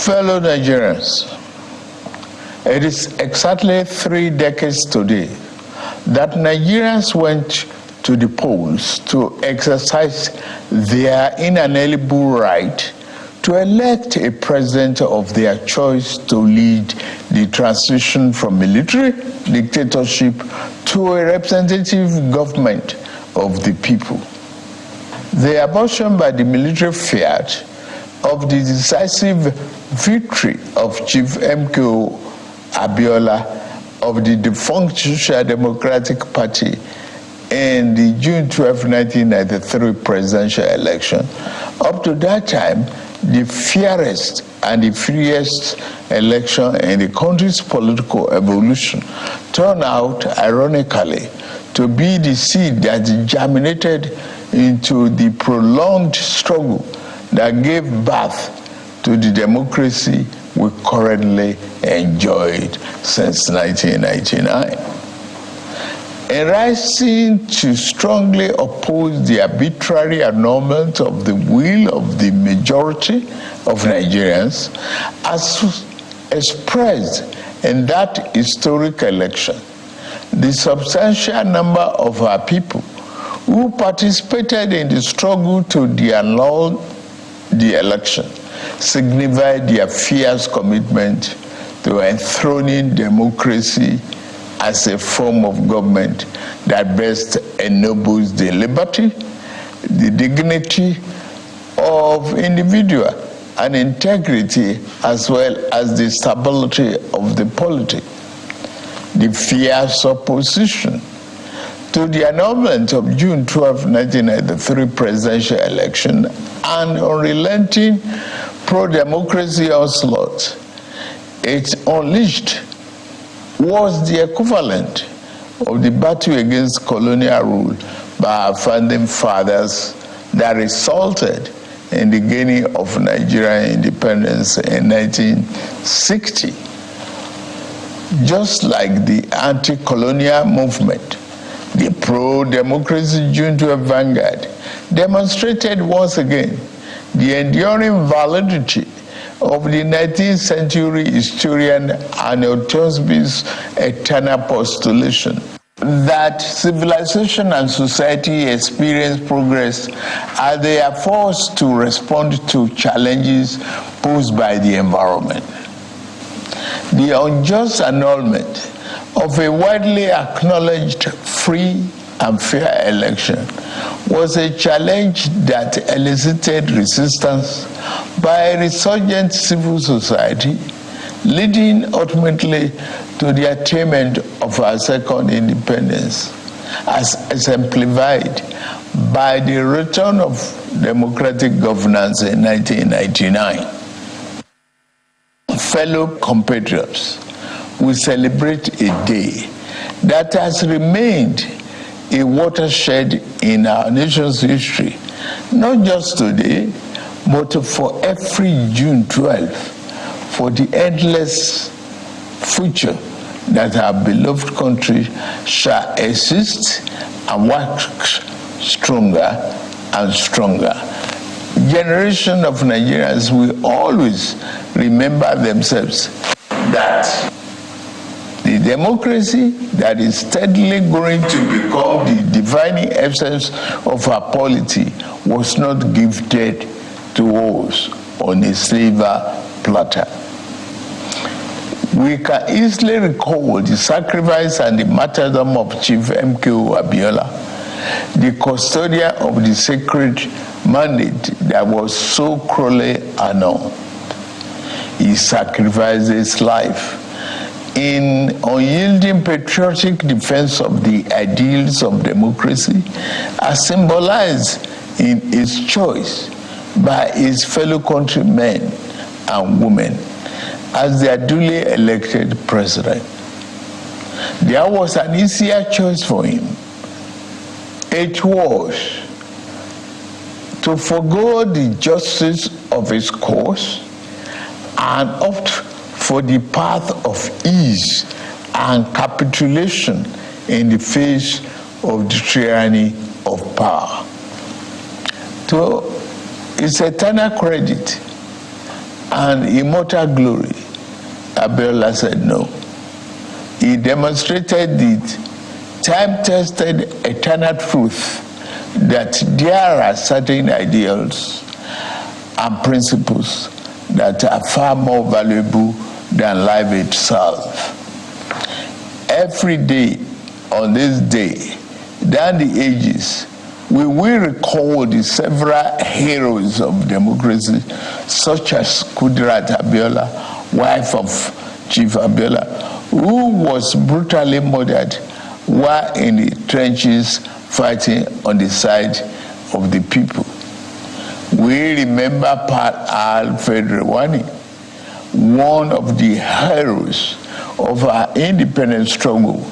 Fellow Nigerians, it is exactly 3 decades today that Nigerians went to the polls to exercise their inalienable right to elect a president of their choice to lead the transition from military dictatorship to a representative government of the people. The abortion by the military fiat of the decisive victory of Chief MKO Abiola of the defunct Social Democratic Party in the June 12, 1993 presidential election. Up to that time, the fairest and the freest election in the country's political evolution turned out, ironically, to be the seed that germinated into the prolonged struggle that gave birth to the democracy we currently enjoyed since 1999. In rising to strongly oppose the arbitrary annulment of the will of the majority of Nigerians, as expressed in that historic election, the substantial number of our people who participated in the struggle to annul the election signified their fierce commitment to enthroning democracy as a form of government that best ennobles the liberty, the dignity of individual and integrity, as well as the stability of the polity. The fierce opposition to the annulment of June 12, 1993 presidential election and unrelenting pro-democracy onslaught it unleashed was the equivalent of the battle against colonial rule by our founding fathers that resulted in the gaining of Nigerian independence in 1960. Just like the anti-colonial movement, the pro-democracy June 12 vanguard demonstrated once again the enduring validity of the 19th century historian Arnold Toynbee's eternal postulation that civilization and society experience progress as they are forced to respond to challenges posed by the environment. The unjust annulment of a widely acknowledged free and fair election was a challenge that elicited resistance by a resurgent civil society, leading ultimately to the attainment of our second independence, as exemplified by the return of democratic governance in 1999. Fellow compatriots, we celebrate a day that has remained a watershed in our nation's history, not just today, but for every June 12, for the endless future that our beloved country shall exist and work stronger and stronger. Generation of Nigerians will always remember themselves that the democracy that is steadily going to become the defining essence of our polity was not gifted to us on a silver platter. We can easily recall the sacrifice and the martyrdom of Chief MKO Abiola, the custodian of the sacred mandate that was so cruelly annulled. He sacrificed his life in unyielding patriotic defense of the ideals of democracy, as symbolized in his choice by his fellow countrymen and women as their duly elected president. There was an easier choice for him. It was to forego the justice of his cause and opt for the path of ease and capitulation in the face of the tyranny of power. To his eternal credit, and immortal glory? Abiola said no. He demonstrated the time-tested eternal truth that there are certain ideals and principles that are far more valuable than life itself. Every day on this day, down the ages, we will recall the several heroes of democracy, such as Kudirat Abiola, wife of Chief Abiola, who was brutally murdered while in the trenches fighting on the side of the people. We remember Pat Alfred Rwani, one of the heroes of our independence struggle,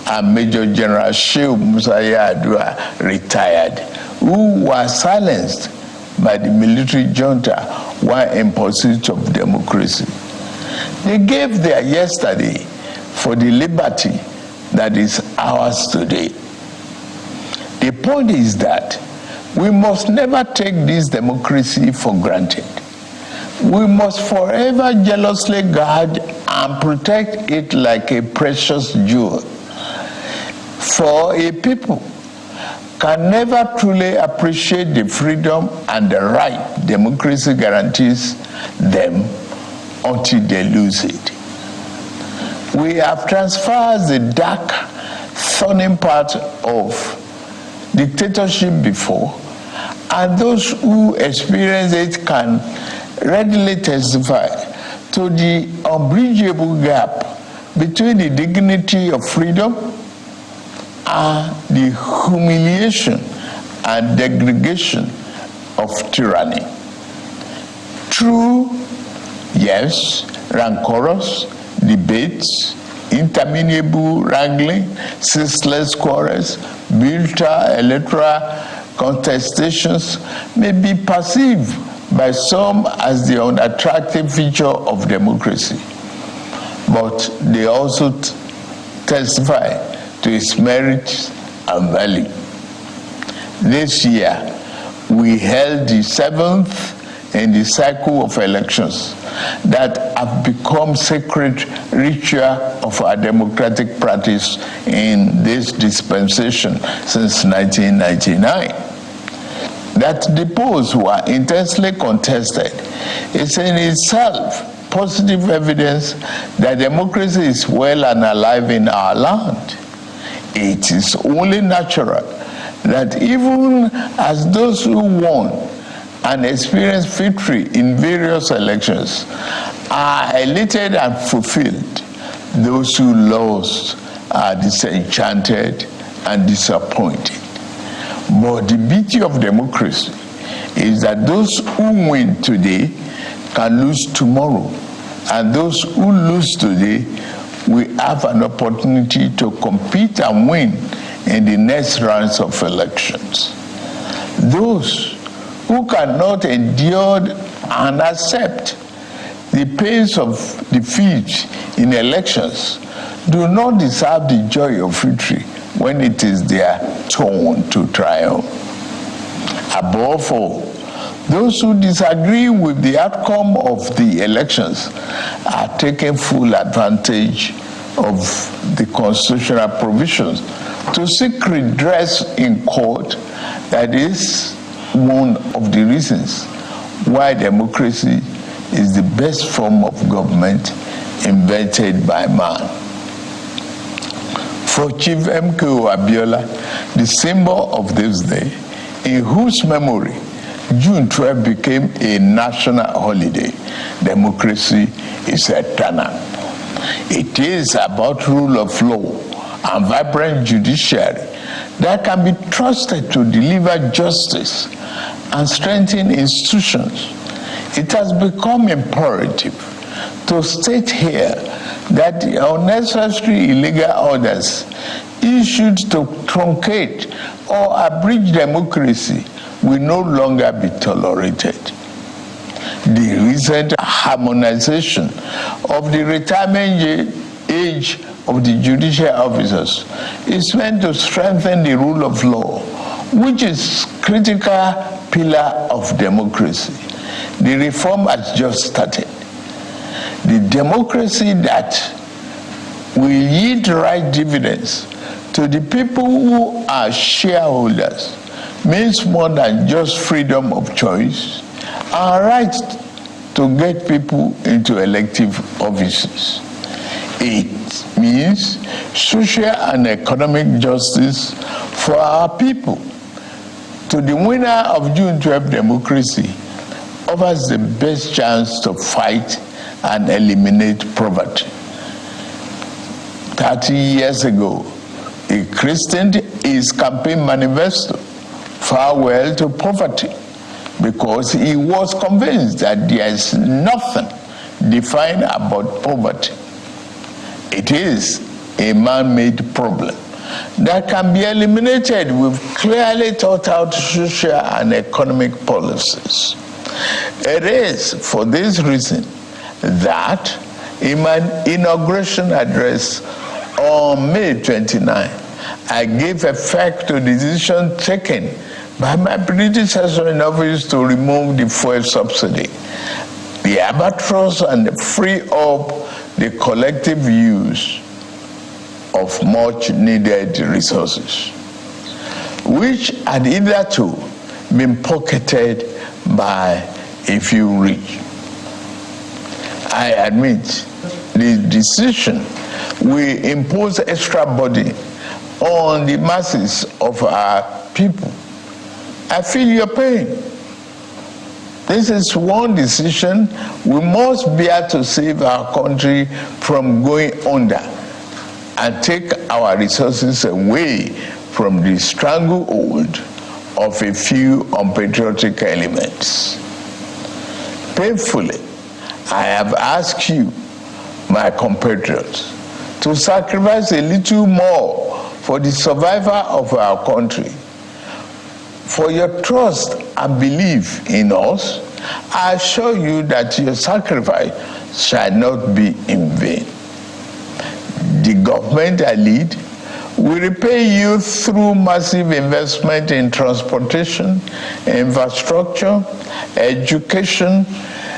and Major General Shehu Musaya Adua, retired, who was silenced by the military junta while in pursuit of democracy. They gave their yesterday for the liberty that is ours today. The point is that we must never take this democracy for granted. We must forever jealously guard and protect it like a precious jewel. For a people can never truly appreciate the freedom and the right democracy guarantees them until they lose it. We have transferred the dark, thorny part of dictatorship before, and those who experience it can readily testify to the unbridgeable gap between the dignity of freedom and the humiliation and degradation of tyranny. True, yes, rancorous debates, interminable wrangling, ceaseless quarrels, bitter electoral contestations may be perceived by some as the unattractive feature of democracy, but they also testify to its merits and value. This year, we held the 7th in the cycle of elections that have become sacred ritual of our democratic practice in this dispensation since 1999. That the polls were intensely contested is in itself positive evidence that democracy is well and alive in our land. It is only natural that even as those who won and experienced victory in various elections are elated and fulfilled, those who lost are disenchanted and disappointed. But the beauty of democracy is that those who win today can lose tomorrow, and those who lose today will have an opportunity to compete and win in the next rounds of elections. Those who cannot endure and accept the pains of defeat in elections do not deserve the joy of victory when it is their turn to triumph. Above all, those who disagree with the outcome of the elections are taking full advantage of the constitutional provisions to seek redress in court. That is one of the reasons why democracy is the best form of government invented by man. For Chief M.K.O. Abiola, the symbol of this day, in whose memory June 12 became a national holiday, democracy is eternal. It is about rule of law and vibrant judiciary that can be trusted to deliver justice and strengthen institutions. It has become imperative to state here that the unnecessary illegal orders issued to truncate or abridge democracy will no longer be tolerated. The recent harmonization of the retirement age of the judicial officers is meant to strengthen the rule of law, which is a critical pillar of democracy. The reform has just started. The democracy that will yield right dividends to the people who are shareholders means more than just freedom of choice and right to get people into elective offices. It means social and economic justice for our people. To the winner of June 12 democracy offers the best chance to fight and eliminate poverty. 30 years ago, he christened his campaign manifesto "Farewell to Poverty" because he was convinced that there is nothing defined about poverty. It is a man-made problem that can be eliminated with clearly thought out social and economic policies. It is for this reason that in my inauguration address on May 29, I gave effect to the decision taken by my predecessor in office to remove the fuel subsidy, the albatross, and free up the collective use of much needed resources, which had hitherto been pocketed by a few rich. I admit the decision will impose extra burden on the masses of our people. I feel your pain. This is one decision we must bear to save our country from going under and take our resources away from the stranglehold of a few unpatriotic elements. Painfully, I have asked you, my compatriots, to sacrifice a little more for the survival of our country. For your trust and belief in us, I assure you that your sacrifice shall not be in vain. The government I lead will repay you through massive investment in transportation, infrastructure, education,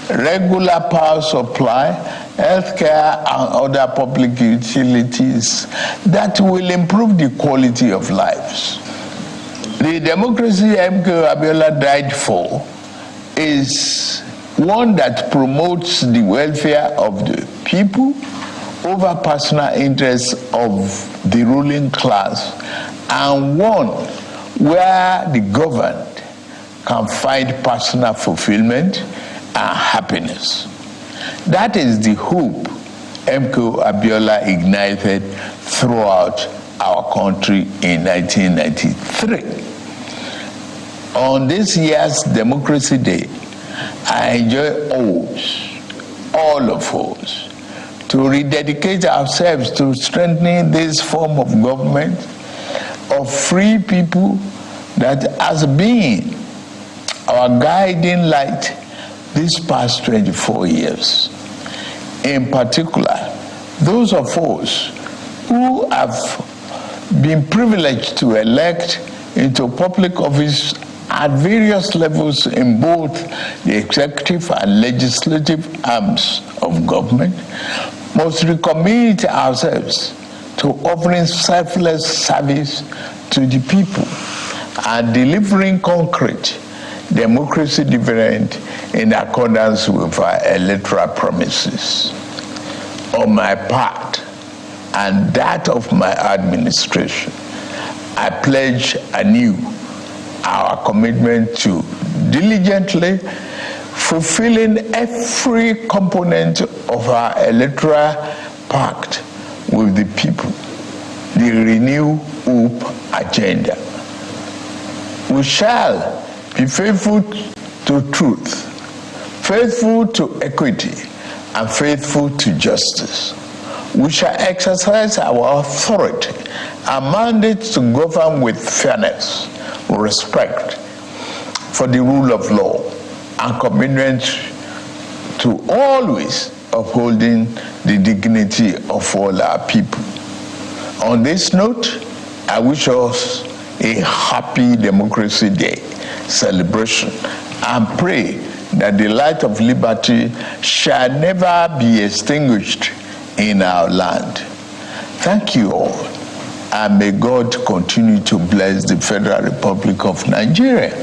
regular power supply, healthcare, and other public utilities that will improve the quality of lives. The democracy MK Abiola died for is one that promotes the welfare of the people over personal interests of the ruling class, and one where the governed can find personal fulfillment and happiness. That is the hope MK Abiola ignited throughout our country in 1993. On this year's Democracy Day, I enjoy all of us, to rededicate ourselves to strengthening this form of government of free people that has been our guiding light these past 24 years. In particular, those of us who have been privileged to elect into public office at various levels in both the executive and legislative arms of government must recommit ourselves to offering selfless service to the people and delivering concrete democracy dividend in accordance with our electoral promises. On my part and that of my administration, I pledge anew our commitment to diligently fulfilling every component of our electoral pact with the people, the Renew Hope agenda. We shall be faithful to truth, faithful to equity, and faithful to justice. We shall exercise our authority and mandate to govern with fairness, respect for the rule of law, and commitment to always upholding the dignity of all our people. On this note, I wish us a happy Democracy Day celebration and pray that the light of liberty shall never be extinguished in our land. Thank you all, and may God continue to bless the Federal Republic of Nigeria.